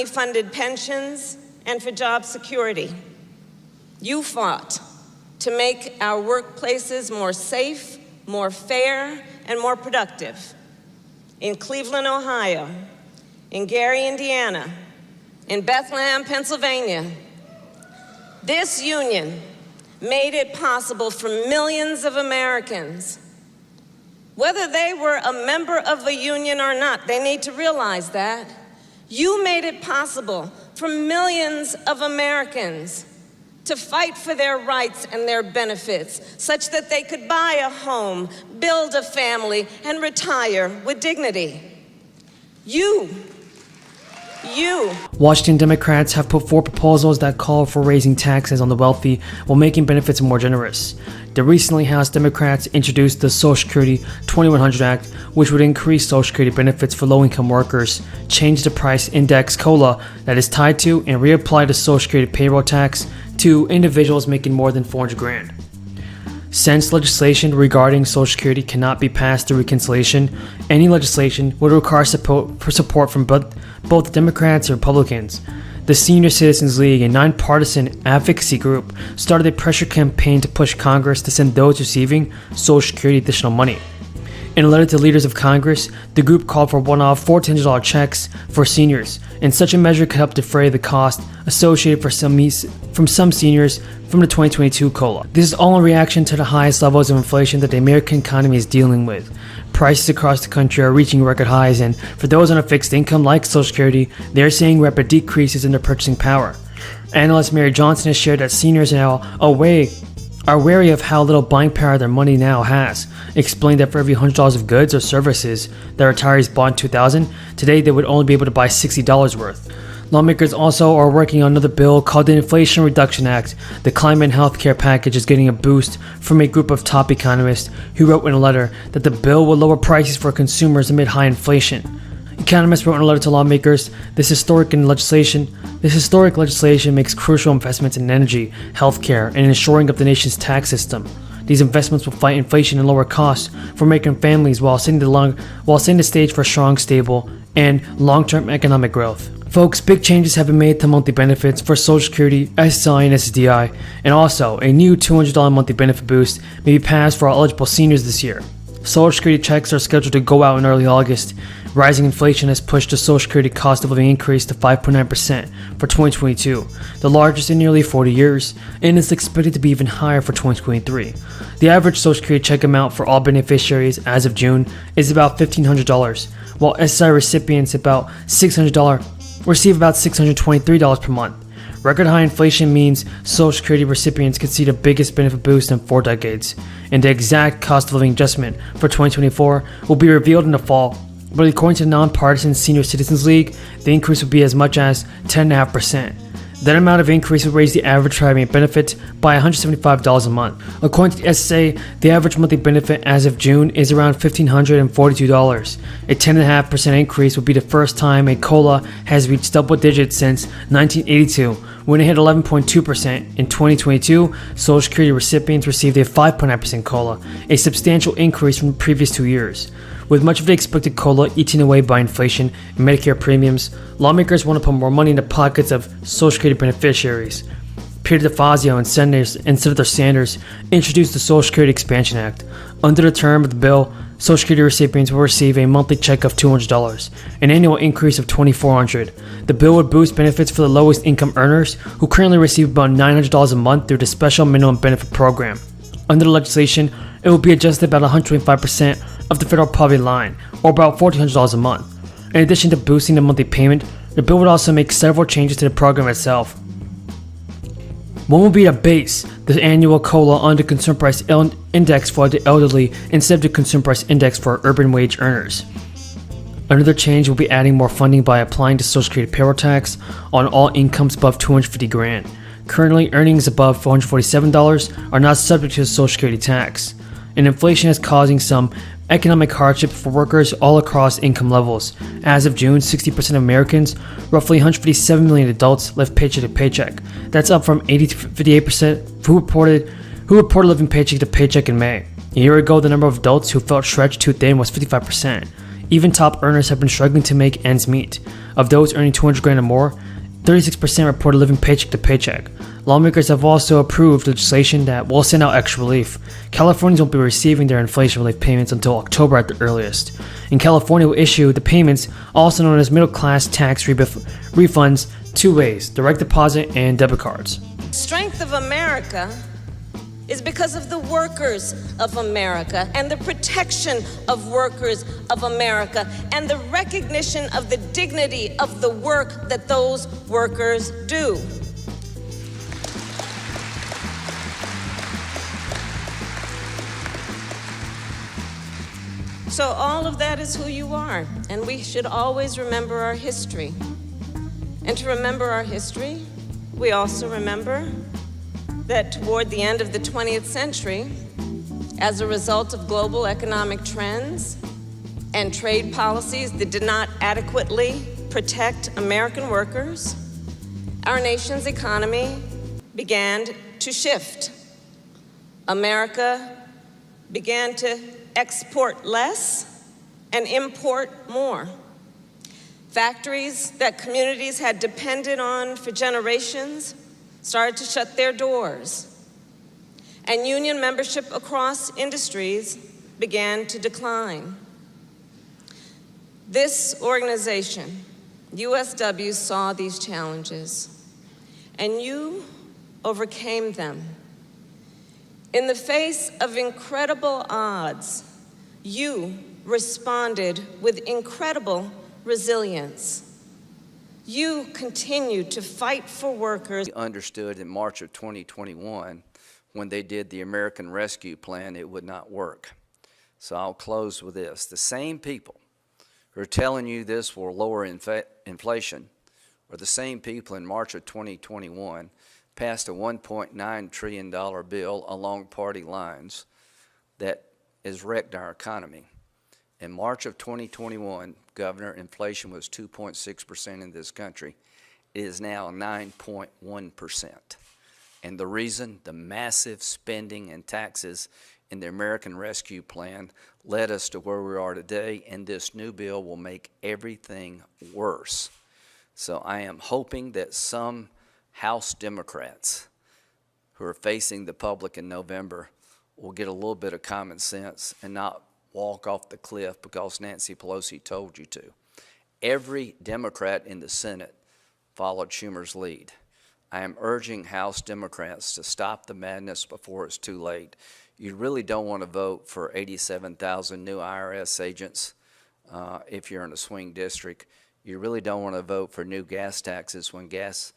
funded pensions, and for job security. You fought to make our workplaces more safe, more fair, and more productive. In Cleveland, Ohio, in Gary, Indiana, in Bethlehem, Pennsylvania, this union made it possible for millions of Americans, whether they were a member of a union or not, they need to realize that. You made it possible for millions of Americans to fight for their rights and their benefits, such that they could buy a home, build a family, and retire with dignity. Washington Democrats have put forth proposals that call for raising taxes on the wealthy while making benefits more generous. The recently House Democrats introduced the Social Security 2100 Act, which would increase Social Security benefits for low-income workers, change the price index COLA that is tied to, and reapply the Social Security payroll tax to individuals making more than $400,000. Since legislation regarding Social Security cannot be passed through reconciliation, any legislation would require support from both Democrats and Republicans. The Senior Citizens League, a nonpartisan advocacy group, started a pressure campaign to push Congress to send those receiving Social Security additional money. In a letter to leaders of Congress, the group called for one-off $1,400 checks for seniors, and such a measure could help defray the cost associated from some seniors from the 2022 COLA. This is all in reaction to the highest levels of inflation that the American economy is dealing with. Prices across the country are reaching record highs, and for those on a fixed income like Social Security, they are seeing rapid decreases in their purchasing power. Analyst Mary Johnson has shared that seniors now are wary of how little buying power their money now has. Explained that for every $100 of goods or services that retirees bought in 2000, today they would only be able to buy $60 worth. Lawmakers also are working on another bill called the Inflation Reduction Act. The climate and healthcare package is getting a boost from a group of top economists who wrote in a letter that the bill will lower prices for consumers amid high inflation. Economists wrote in a letter to lawmakers, this historic legislation makes crucial investments in energy, healthcare, and ensuring of the nation's tax system. These investments will fight inflation and lower costs for American families while setting the stage for strong, stable, and long-term economic growth. Folks, big changes have been made to monthly benefits for Social Security, SSI, and SSDI, and also a new $200 monthly benefit boost may be passed for all eligible seniors this year. Social Security checks are scheduled to go out in early August. Rising inflation has pushed the Social Security cost of living increase to 5.9% for 2022, the largest in nearly 40 years, and is expected to be even higher for 2023. The average Social Security check amount for all beneficiaries as of June is about $1,500, while SSI recipients receive about $623 per month. Record high inflation means Social Security recipients could see the biggest benefit boost in 4 decades, and the exact cost of living adjustment for 2024 will be revealed in the fall. But according to the nonpartisan Senior Citizens League, the increase would be as much as 10.5%. That amount of increase would raise the average retirement benefit by $175 a month. According to the SSA, the average monthly benefit as of June is around $1,542. A 10.5% increase would be the first time a COLA has reached double digits since 1982, when it hit 11.2%. In 2022, Social Security recipients received a 5.9% COLA, a substantial increase from the previous 2 years. With much of the expected COLA eaten away by inflation and Medicare premiums, lawmakers want to put more money in the pockets of Social Security beneficiaries. Peter DeFazio and Senator Sanders introduced the Social Security Expansion Act. Under the term of the bill, Social Security recipients will receive a monthly check of $200, an annual increase of $2,400. The bill would boost benefits for the lowest income earners, who currently receive about $900 a month through the Special Minimum Benefit Program. Under the legislation, it will be adjusted about 125% of the federal poverty line, or about $1,400 a month. In addition to boosting the monthly payment, the bill would also make several changes to the program itself. One will be to base the annual COLA on the Consumer Price Index for the elderly instead of the Consumer Price Index for urban wage earners. Another change will be adding more funding by applying the Social Security payroll tax on all incomes above $250,000. Currently, earnings above $447 are not subject to the Social Security tax, and inflation is causing some economic hardship for workers all across income levels. As of June, 60% of Americans, roughly 157 million adults, live paycheck to paycheck. That's up from 58% who reported living paycheck to paycheck in May. A year ago, the number of adults who felt stretched too thin was 55%. Even top earners have been struggling to make ends meet. Of those earning 200 grand or more, 36% reported living paycheck to paycheck. Lawmakers have also approved legislation that will send out extra relief. Californians won't be receiving their inflation relief payments until October at the earliest. And California will issue the payments, also known as middle class tax refunds, two ways: direct deposit and debit cards. Strength of America is because of the workers of America and the protection of workers of America and the recognition of the dignity of the work that those workers do. So all of that is who you are, and we should always remember our history. And to remember our history, we also remember that toward the end of the 20th century, as a result of global economic trends and trade policies that did not adequately protect American workers, our nation's economy began to shift. America began to export less and import more. Factories that communities had depended on for generations started to shut their doors, and union membership across industries began to decline. This organization, USW, saw these challenges, and you overcame them. In the face of incredible odds, you responded with incredible resilience. You continue to fight for workers. Understood in March of 2021, when they did the American Rescue Plan, it would not work. So I'll close with this. The same people who are telling you this will lower inflation are the same people in March of 2021 passed a $1.9 trillion bill along party lines that has wrecked our economy. In March of 2021, Governor, inflation was 2.6% in this country. It is now 9.1%. And the reason, the massive spending and taxes in the American Rescue Plan led us to where we are today, and this new bill will make everything worse. So I am hoping that some House Democrats who are facing the public in November will get a little bit of common sense and not walk off the cliff because Nancy Pelosi told you to. Every Democrat in the Senate followed Schumer's lead. I am urging House Democrats to stop the madness before it's too late. You really don't want to vote for 87,000 new IRS agents if you're in a swing district. You really don't want to vote for new gas taxes when gas